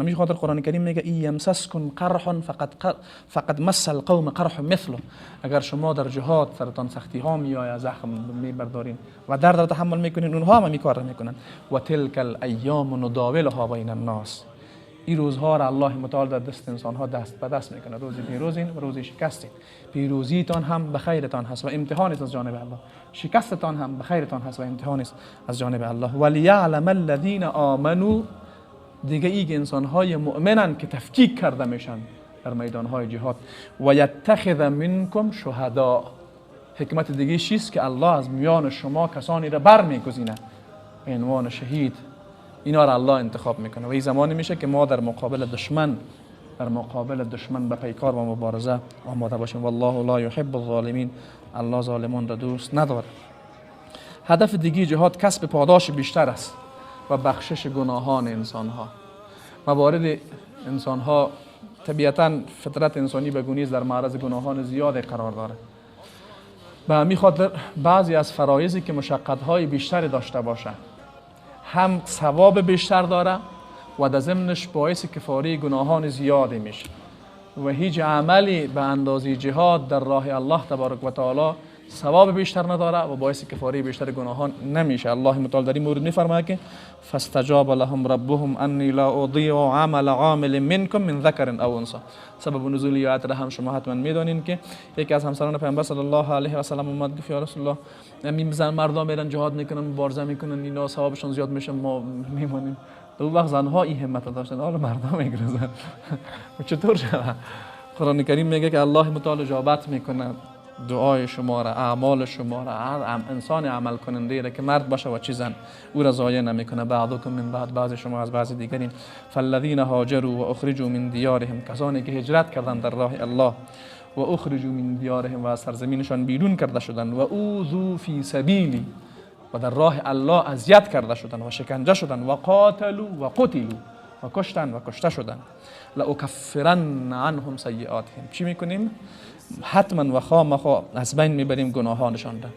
همین خاطر قرآن کریم میگه ای یمسسکم قرح فقد مس القوم قرح مثله. اگر شما در جهاد سرتان سختی ها میآید، زخم میبردارین و درد را تحمل میکنین، اونها هم این کار را میکنن. و تلک الایام نداولها بین الناس. این روزها را الله متعال در دست انسان ها دست به دست میکنه. روزی پیروزین و روزی شکستین. پیروزیتان هم به خیرتان هست و امتحان است از جانب الله. شکستتان هم به خیرتان هست و امتحان است از جانب الله. ولیعلم الذین آمنوا، دیگه ایگ انسان های مؤمنن که تفکیک کرده میشن در میدان های جهاد. و یتخذ منکم شهدا، حکمت دیگه چیست که الله از میان شما کسانی را برمیگزینه به عنوان شهید. اینا را الله انتخاب میکنه و این زمانی میشه که ما در مقابل دشمن به پیکار و مبارزه آماده باشیم. والله لا یحب الظالمین، الله ظالمان را دوست نداره. هدف دیگه جهاد کسب پاداش بیشتر است و بخشش گناهان انسان ها. موارد انسان ها طبیعتا فطرت انسانی بگونی در معرض گناهان زیاد قرار داره. به همین خاطر بعضی از فرایضی که مشقت های بیشتری داشته باشه هم ثواب بیشتر داره و در ضمنش باعث کفاره گناهان زیادی میشه. و هیچ عملی به اندازه جهاد در راه الله تبارک و تعالی ثواب بیشتر نداره و باعث کفاره بیشتر گناهان نمیشه. الله متعال در این مورد میفرماید که فاستجاب لهم ربهم انی لا اضیع عمل عامل منکم من ذکر او انثی. سبب نزول این آیت را هم شما حتما میدونین که یکی از همسران پیامبر صلی الله علیه و سلم اومد گفت یا رسول الله، این مردم میرن جهاد میکنن، مبارزه میکنن، اینا ثوابشون زیاد میشه، ما میمونیم. دو وقت زنها این همت داشتن، حالا مردم میگرزن. چطور شد؟ قرآن کریم میگه که الله متعال اجابت میکنه دعای شما را، اعمال شما را. هر انسان عمل کننده را که مرد باشه و چی زن، او را ضایع نمیکنه. بعضکم من بعد، بعض شما از بعض دیگرین. فالذین هاجروا و اخرجوا من دیارهم، کسانی که هجرت کردند در راه الله، و اخرجوا من دیارهم، و از سرزمینشان بیرون کرده شدند، و اوذوا فی سبیلی، و در راه الله اذیت کرده شدند و شکنجه شدند، و قاتلوا و قتلوا، و کشتن و کشته شدند. لأکفرن عنهم سیئاتهم، چی میکنیم؟ حتما و خامخا از بین میبریم گناهانشان را.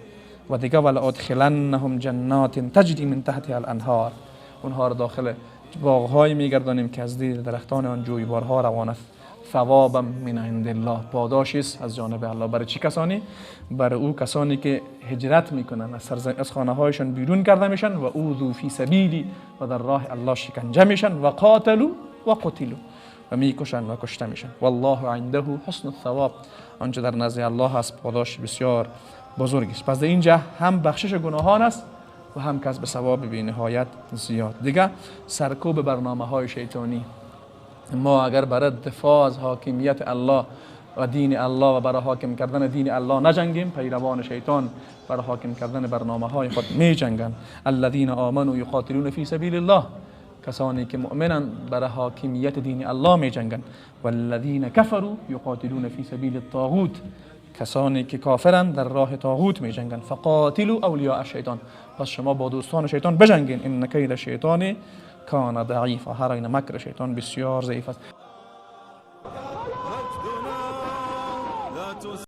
و دیگه ولادخلنهم جنات تجری من تحتها الانهار، اونها را داخل باغ‌های میگردانیم که از زیر درختان آن جویبارها روان است. ثوابا من عند الله، پاداشی است از جانب الله. برای چی کسانی؟ برای او کسانی که هجرت میکنن، از خانه هایشان بیرون کرده میشن، و اوذوا فی سبیلی، و در راه الله شکنجه میشن، و قاتلوا و قتلوا، و میکشن و کشته میشن. والله عنده حسن الثواب، آنچه در نزد الله هست پاداش بسیار بزرگی است. پس در اینجا هم بخشش گناهان است و هم کسب ثواب بی نهایت زیاد. دیگه سرکوب برنامه های شیطانی. ما اگر برای دفاع از حاکمیت الله و دین الله و برای حاکم کردن دین الله نجنگیم، پیروان شیطان برای حاکم کردن برنامه های خود می جنگن. الذين آمنوا يقاتلون في سبيل الله، کسانی که مؤمنن برای حاکمیت دین الله می جنگن. والذین کفروا یقاتلون فی سبیل الطاغوت، کسانی که کافرن در راه طاغوت می جنگن. فقاتلوا اولیاء الشیطان، پس شما با دوستان شیطان بجنگین. ان کید الشیطان کان ضعیفا، هر این مکر شیطان بسیار ضعیف است.